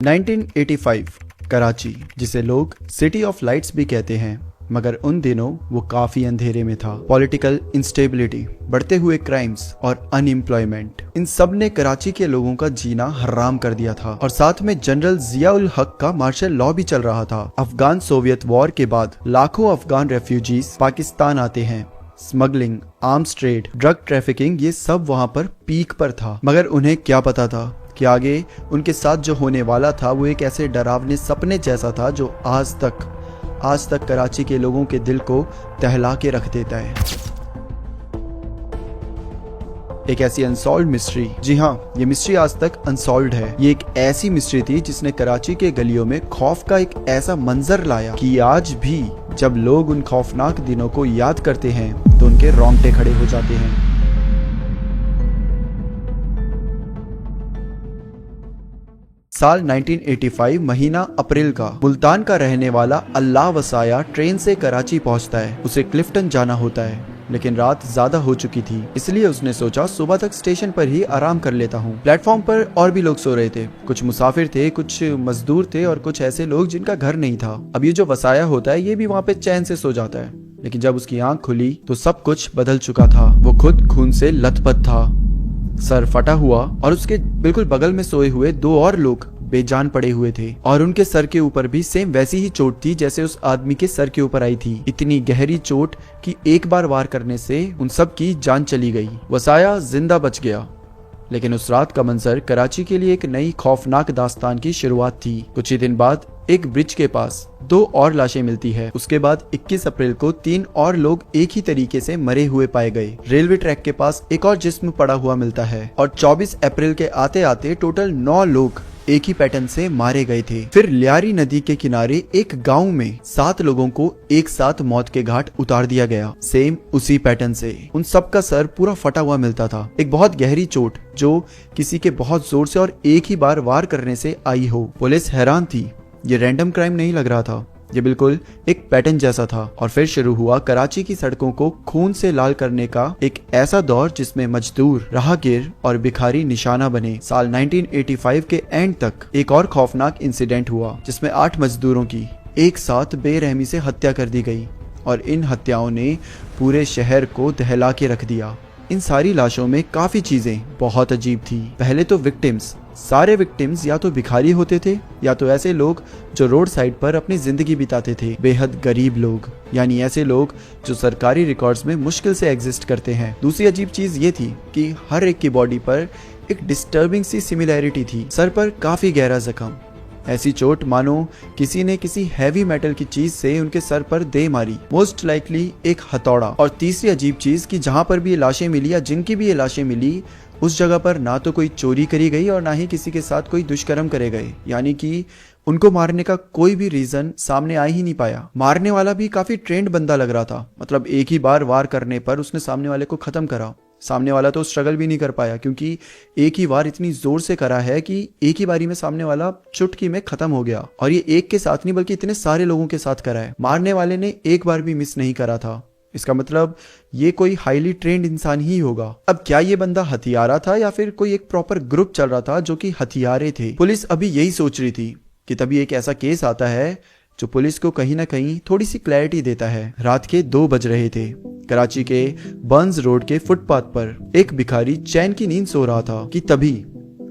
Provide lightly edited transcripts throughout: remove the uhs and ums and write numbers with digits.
1985 कराची, जिसे लोग city of lights भी कहते हैं, मगर उन दिनों वो काफी अंधेरे में था। पॉलिटिकल इंस्टेबिलिटी, बढ़ते हुए क्राइम्स और अनएम्प्लॉयमेंट, इन सब ने कराची के लोगों का जीना हराम कर दिया था। और साथ में जनरल जिया उल हक का मार्शल लॉ भी चल रहा था। अफगान सोवियत वॉर के बाद लाखों अफगान रेफ्यूजीज पाकिस्तान आते हैं। Smuggling, arms trade, drug trafficking, ये सब वहाँ पर पीक पर था। मगर उन्हें क्या पता था कि आगे उनके साथ जो होने वाला था वो एक ऐसे डरावने सपने जैसा था जो आज तक कराची के लोगों के दिल को दहला के रख देता है। एक ऐसी अनसॉल्व्ड मिस्ट्री, जी हाँ, ये मिस्ट्री आज तक अनसॉल्व्ड है। ये एक ऐसी मिस्ट्री थी जिसने कराची के गलियों में खौफ का एक ऐसा मंजर लाया कि आज भी जब लोग उन खौफनाक दिनों को याद करते हैं तो उनके रोंगटे खड़े हो जाते हैं। साल 1985 महीना अप्रैल का, मुल्तान का रहने वाला अल्लाह वसाया ट्रेन से कराची पहुंचता है। उसे क्लिफ्टन जाना होता है, लेकिन रात ज्यादा हो चुकी थी, इसलिए उसने सोचा सुबह तक स्टेशन पर ही आराम कर लेता हूँ। प्लेटफॉर्म पर और भी लोग सो रहे थे, कुछ मुसाफिर थे, कुछ मजदूर थे और कुछ ऐसे लोग जिनका घर नहीं था। अब ये जो वसाया होता है ये भी वहाँ पे चैन से सो जाता है, लेकिन जब उसकी आंख खुली तो सब कुछ बदल चुका था। वो खुद खून से लथपथ था, सर फटा हुआ, और उसके बिल्कुल बगल में सोए हुए दो और लोग बेजान पड़े हुए थे, और उनके सर के ऊपर भी सेम वैसी ही चोट थी जैसे उस आदमी के सर के ऊपर आई थी। इतनी गहरी चोट कि एक बार वार करने से उन सब की जान चली गई। वसाया जिंदा बच गया, लेकिन उस रात का मंजर कराची के लिए एक नई खौफनाक दास्तान की शुरुआत थी। कुछ ही दिन बाद एक ब्रिज के पास दो और लाशें मिलती है। उसके बाद 21 अप्रैल को 3 और लोग एक ही तरीके से मरे हुए पाए गए। रेलवे ट्रैक के पास एक और जिस्म पड़ा हुआ मिलता है, और 24 अप्रैल के आते आते टोटल 9 लोग एक ही पैटर्न से मारे गए थे। फिर लियारी नदी के किनारे एक गांव में 7 लोगों को एक साथ मौत के घाट उतार दिया गया, सेम उसी पैटर्न से। उन सब का सर पूरा फटा हुआ मिलता था, एक बहुत गहरी चोट जो किसी के बहुत जोर से और एक ही बार वार करने से आई हो। पुलिस हैरान थी, ये रैंडम क्राइम नहीं लग रहा था, ये बिल्कुल एक पैटर्न जैसा था। और फिर शुरू हुआ कराची की सड़कों को खून से लाल करने का एक ऐसा दौर जिसमें मजदूर, राहगीर और भिखारी निशाना बने। साल 1985 के एंड तक एक और खौफनाक इंसिडेंट हुआ जिसमें 8 मजदूरों की एक साथ बेरहमी से हत्या कर दी गई, और इन हत्याओं ने पूरे शहर को दहला के रख दिया। इन सारी लाशों में काफी चीजें बहुत अजीब थी। पहले तो विक्टिम्स, सारे विक्टिम्स या तो भिखारी होते थे या तो ऐसे लोग जो रोड साइड पर अपनी जिंदगी बिताते थे, बेहद गरीब लोग, यानी ऐसे लोग जो सरकारी रिकॉर्ड्स में मुश्किल से एग्जिस्ट करते हैं। दूसरी अजीब चीज ये थी कि हर एक की बॉडी पर एक डिस्टर्बिंग सी सिमिलैरिटी थी। सर पर काफी गहरा जख्म, ऐसी चोट मानो किसी ने किसी हैवी मेटल की चीज से उनके सर पर दे मारी, मोस्ट लाइकली एक हथौड़ा। और तीसरी अजीब चीज कि जहां पर भी ये लाशें मिली या जिनकी भी ये लाशें मिली, उस जगह पर ना तो कोई चोरी करी गई और ना ही किसी के साथ कोई दुष्कर्म करे गए, यानी कि उनको मारने का कोई भी रीजन सामने आ ही नहीं पाया। मारने वाला भी काफी ट्रेंड बंदा लग रहा था, मतलब एक ही बार वार करने पर उसने सामने वाले को खत्म करा। सामने वाला तो स्ट्रगल भी नहीं कर पाया, क्योंकि एक ही वार इतनी जोर से करा है कि एक ही बारी में सामने वाला चुटकी में खत्म हो गया। और ये एक के साथ नहीं बल्कि इतने सारे लोगों के साथ करा है। मारने वाले ने एक बार भी मिस नहीं करा था, इसका मतलब ये कोई हाईली ट्रेंड इंसान ही होगा। अब क्या ये बंदा हथियारा था या फिर कोई एक प्रॉपर ग्रुप चल रहा था जो कि हथियारे थे? पुलिस अभी यही सोच रही थी कि तभी एक ऐसा केस आता है जो पुलिस को कहीं ना कहीं थोड़ी सी क्लैरिटी देता है। रात के 2 बज रहे थे। कराची के बर्न्स रोड के फुटपाथ पर एक भिखारी चैन की नींद सो रहा था कि तभी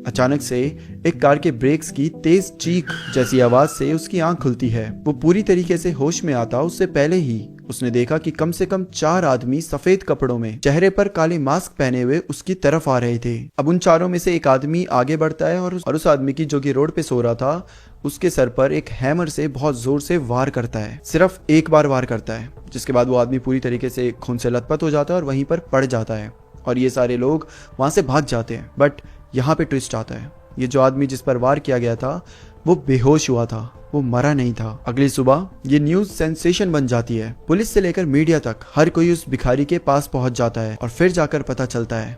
अचानक से एक कार के ब्रेक्स की तेज चीख जैसी आवाज से उसकी आंख खुलती है। वो पूरी तरीके से होश में आता उससे पहले ही उसने देखा कि कम से कम 4 आदमी सफेद कपड़ों में, चेहरे पर काले मास्क पहने हुए उसकी तरफ आ रहे थे। अब उन चारों में से एक आदमी आगे बढ़ता है और उस आदमी की, जो कि रोड पे सो रहा था, उसके सर पर एक हैमर से बहुत जोर से वार करता है। सिर्फ एक बार वार करता है, जिसके बाद वो आदमी पूरी तरीके से खून से लथपथ हो जाता है और वहीं पर पड़ जाता है, और ये सारे लोग वहां से भाग जाते हैं। बट यहाँ पे ट्विस्ट आता है, ये जो आदमी जिस पर वार किया गया था वो बेहोश हुआ था, वो मरा नहीं था। अगली सुबह ये न्यूज सेंसेशन बन जाती है। पुलिस से लेकर मीडिया तक हर कोई उस भिखारी के पास पहुंच जाता है, और फिर जाकर पता चलता है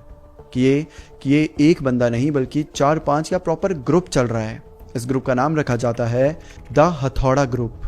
कि ये एक बंदा नहीं बल्कि 4-5 का प्रॉपर ग्रुप चल रहा है। इस ग्रुप का नाम रखा जाता है द हथौड़ा ग्रुप।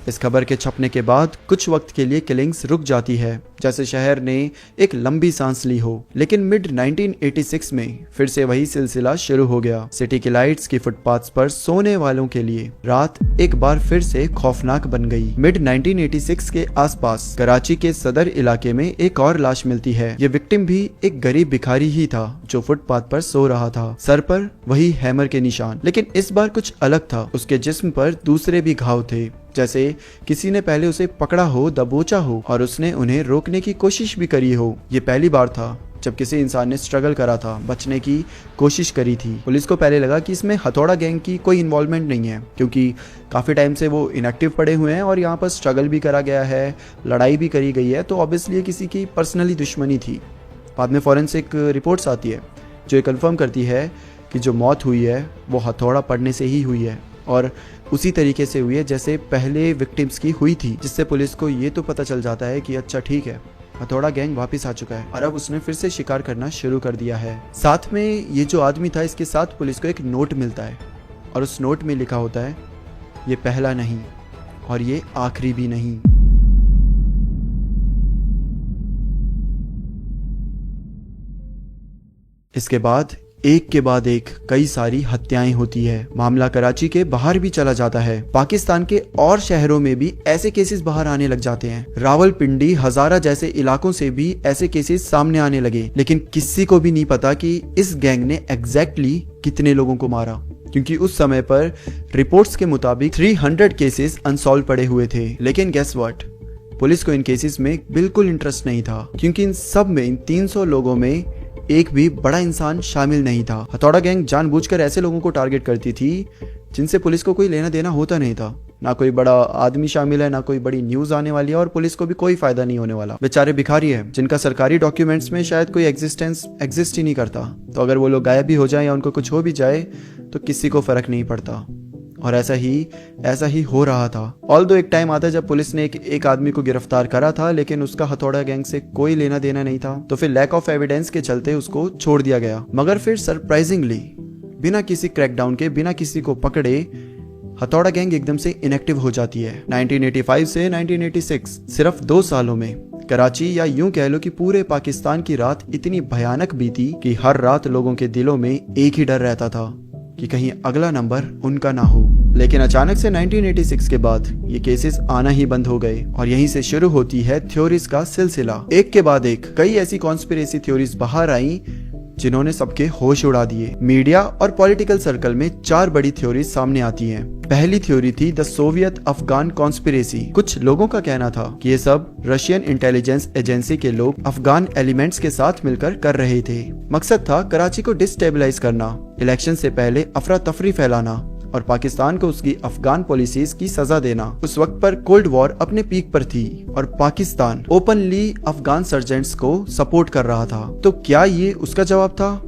इस खबर के छपने के बाद कुछ वक्त के लिए किलिंग्स रुक जाती है, जैसे शहर ने एक लंबी सांस ली हो। लेकिन मिड 1986 में फिर से वही सिलसिला शुरू हो गया। सिटी की लाइट्स की फुटपाथ्स पर सोने वालों के लिए रात एक बार फिर से खौफनाक बन गई। मिड 1986 के आसपास कराची के सदर इलाके में एक और लाश मिलती है। ये विक्टिम भी एक गरीब भिखारी ही था जो फुटपाथ पर सो रहा था। सर पर वही हैमर के निशान, लेकिन इस बार कुछ अलग था। उसके जिस्म पर दूसरे भी घाव थे, जैसे किसी ने पहले उसे पकड़ा हो, दबोचा हो और उसने उन्हें रोकने की कोशिश भी करी हो। ये पहली बार था जब किसी इंसान ने स्ट्रगल करा था, बचने की कोशिश करी थी। पुलिस को पहले लगा कि इसमें हथौड़ा गैंग की कोई इन्वॉल्वमेंट नहीं है, क्योंकि काफ़ी टाइम से वो इनएक्टिव पड़े हुए हैं और यहाँ पर स्ट्रगल भी करा गया है, लड़ाई भी करी गई है, तो ऑब्वियसली ये किसी की पर्सनली दुश्मनी थी। बाद में फॉरेंसिक रिपोर्ट्स आती है जो ये कन्फर्म करती है कि जो मौत हुई है वो हथौड़ा पड़ने से ही हुई है और उसी तरीके से हुई है जैसे पहले विक्टिम्स की हुई थी, जिससे पुलिस को ये तो पता चल जाता है कि अच्छा ठीक है, हथौड़ा गैंग वापस आ चुका है और अब उसने फिर से शिकार करना शुरू कर दिया है। साथ में ये जो आदमी था, इसके साथ पुलिस को एक नोट मिलता है और उस नोट में लिखा होता है, ये पहला नहीं और ये आखिरी भी नहीं। इसके बाद एक के बाद एक कई सारी हत्याएं होती है। मामला कराची के बाहर भी चला जाता है। पाकिस्तान के और शहरों में भी ऐसे केसेस बाहर आने लग जाते हैं। रावलपिंडी, हजारा जैसे इलाकों से भी ऐसे केसेस सामने आने लगे, लेकिन किसी को भी नहीं पता कि इस गैंग ने एग्जैक्टली कितने लोगों को मारा, क्योंकि उस समय पर रिपोर्ट्स के मुताबिक 300 केसेस अनसॉल्व पड़े हुए थे। लेकिन गेस व्हाट, पुलिस को इन केसेस में बिल्कुल इंटरेस्ट नहीं था, क्योंकि इन सब में, इन 300 लोगों में एक भी बड़ा इंसान शामिल नहीं था। हथौड़ा गैंग जानबूझकर ऐसे लोगों को टारगेट करती थी जिनसे पुलिस को कोई लेना देना होता नहीं था। ना कोई बड़ा आदमी शामिल है, ना कोई बड़ी न्यूज आने वाली है और पुलिस को भी कोई फायदा नहीं होने वाला। बेचारे भिखारी है जिनका सरकारी डॉक्यूमेंट्स में शायद कोई एग्जिस्ट ही नहीं करता, तो अगर वो लोग गायब भी हो जाए या उनको कुछ हो भी जाए तो किसी को फर्क नहीं पड़ता। और ऐसा ही हो रहा था। ऑल्दो एक टाइम आता है जब पुलिस ने एक आदमी को गिरफ्तार करा था, लेकिन उसका हथौड़ा गैंग से कोई लेना देना नहीं था, तो फिर लैक ऑफ एविडेंस के चलते उसको छोड़ दिया गया। मगर फिर सरप्राइजिंगली, बिना किसी क्रैकडाउन के, बिना किसी को पकड़े, हथौड़ा गैंग एकदम से इनएक्टिव हो जाती है। 1985 से 1986 सिर्फ 2 सालों में कराची, या यूं कह लो कि पूरे पाकिस्तान की रात इतनी भयानक बीती कि हर रात लोगों के दिलों में एक ही डर रहता था कि कहीं अगला नंबर उनका ना हो। लेकिन अचानक से 1986 के बाद ये केसेस आना ही बंद हो गए और यहीं से शुरू होती है थ्योरीज का सिलसिला। एक के बाद एक कई ऐसी कॉन्स्पिरेसी थ्योरीज बाहर आई जिन्होंने सबके होश उड़ा दिए। मीडिया और पॉलिटिकल सर्कल में 4 बड़ी थ्योरीज सामने आती हैं। पहली थ्योरी थी द सोवियत अफगान कॉन्स्पिरेसी। कुछ लोगों का कहना था कि ये सब रशियन इंटेलिजेंस एजेंसी के लोग अफगान एलिमेंट्स के साथ मिलकर कर रहे थे। मकसद था कराची को डिस्टेबलाइज करना, इलेक्शन से पहले अफरा तफरी फैलाना और पाकिस्तान को उसकी अफगान पॉलिसीज की सजा देना। उस वक्त पर कोल्ड वॉर अपने पीक पर थी और पाकिस्तान ओपनली अफगान सर्जेंट्स को सपोर्ट कर रहा था। तो क्या ये उसका जवाब था?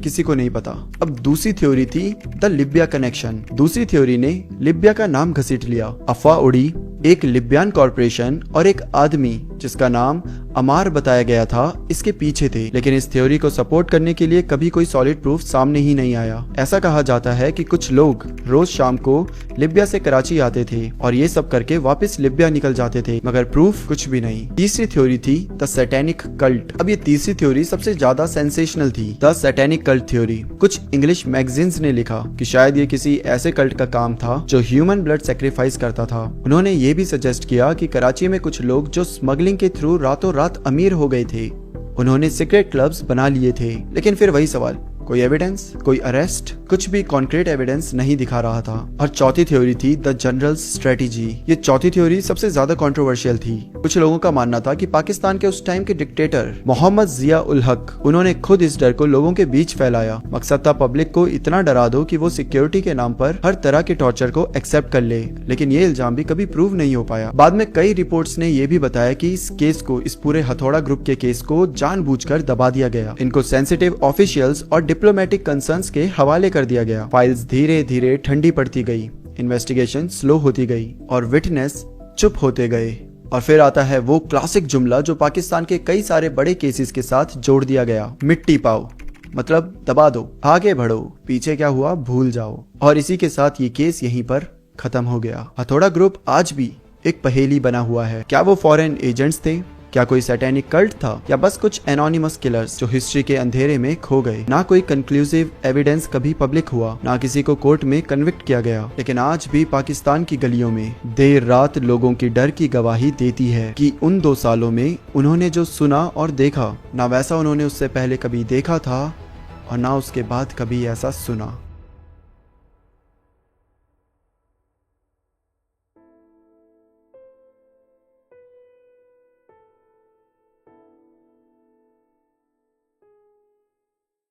किसी को नहीं पता। अब दूसरी थ्योरी थी द लिबिया कनेक्शन। दूसरी थ्योरी ने लिबिया का नाम घसीट लिया। अफवाह उड़ी एक लिबियन कॉरपोरेशन और एक आदमी जिसका नाम अमार बताया गया था इसके पीछे थे, लेकिन इस थ्योरी को सपोर्ट करने के लिए कभी कोई सॉलिड प्रूफ सामने ही नहीं आया। ऐसा कहा जाता है कि कुछ लोग रोज शाम को लिबिया से कराची आते थे और ये सब करके वापस लिबिया निकल जाते थे, मगर प्रूफ कुछ भी नहीं। तीसरी थ्योरी थी द सैटेनिक कल्ट। अब ये तीसरी थ्योरी सबसे ज्यादा सेंसेशनल थी, द सैटेनिक कल्ट थ्योरी। कुछ इंग्लिश मैगजीन्स ने लिखा कि शायद ये किसी ऐसे कल्ट का काम था जो ह्यूमन ब्लड सेक्रीफाइस करता था। उन्होंने ये भी सजेस्ट किया कि कराची में कुछ लोग जो स्मगलिंग के थ्रू रातों रात अमीर हो गए थे, उन्होंने सीक्रेट क्लब्स बना लिए थे। लेकिन फिर वही सवाल, कोई एविडेंस, कोई अरेस्ट, कुछ भी कॉन्क्रीट एविडेंस नहीं दिखा रहा था। और चौथी थ्योरी थी द जनरल स्ट्रेटेजी। ये चौथी थ्योरी सबसे ज्यादा कंट्रोवर्शियल थी। कुछ लोगों का मानना था कि पाकिस्तान के उस टाइम के डिक्टेटर मोहम्मद जिया उल हक, उन्होंने खुद इस डर को लोगों के बीच फैलाया। मकसद था पब्लिक को इतना डरा दो कि वो सिक्योरिटी के नाम पर हर तरह के टॉर्चर को एक्सेप्ट कर ले। लेकिन ये इल्जाम भी कभी प्रूव नहीं हो पाया। बाद में कई रिपोर्ट्स ने ये भी बताया कि इस केस को, इस पूरे हथौड़ा ग्रुप के केस को जानबूझकर दबा दिया गया। इनको सेंसिटिव ऑफिशियल्स और डिप्लोमेटिक कंसर्न्स के हवाले कर दिया गया। फाइल्स धीरे धीरे ठंडी पड़ती गई, इन्वेस्टिगेशन स्लो होती गई और विटनेस चुप होते गए। और फिर आता है वो क्लासिक जुमला जो पाकिस्तान के कई सारे बड़े केसेस के साथ जोड़ दिया गया, मिट्टी पाओ, मतलब दबा दो, आगे बढ़ो, पीछे क्या हुआ भूल जाओ। और इसी के साथ ये केस यहीं पर खत्म हो गया। हथौड़ा ग्रुप आज भी एक पहेली बना हुआ है। क्या वो फॉरेन एजेंट्स थे? क्या कोई सैटेनिक कल्ट था, या बस कुछ एनोनिमस किलर्स जो हिस्ट्री के अंधेरे में खो गए? ना कोई कंक्लूसिव एविडेंस कभी पब्लिक हुआ, ना किसी को कोर्ट में कन्विक्ट किया गया। लेकिन आज भी पाकिस्तान की गलियों में देर रात लोगों की डर की गवाही देती है कि उन 2 सालों में उन्होंने जो सुना और देखा, ना वैसा उन्होंने उससे पहले कभी देखा था और ना उसके बाद कभी ऐसा सुना।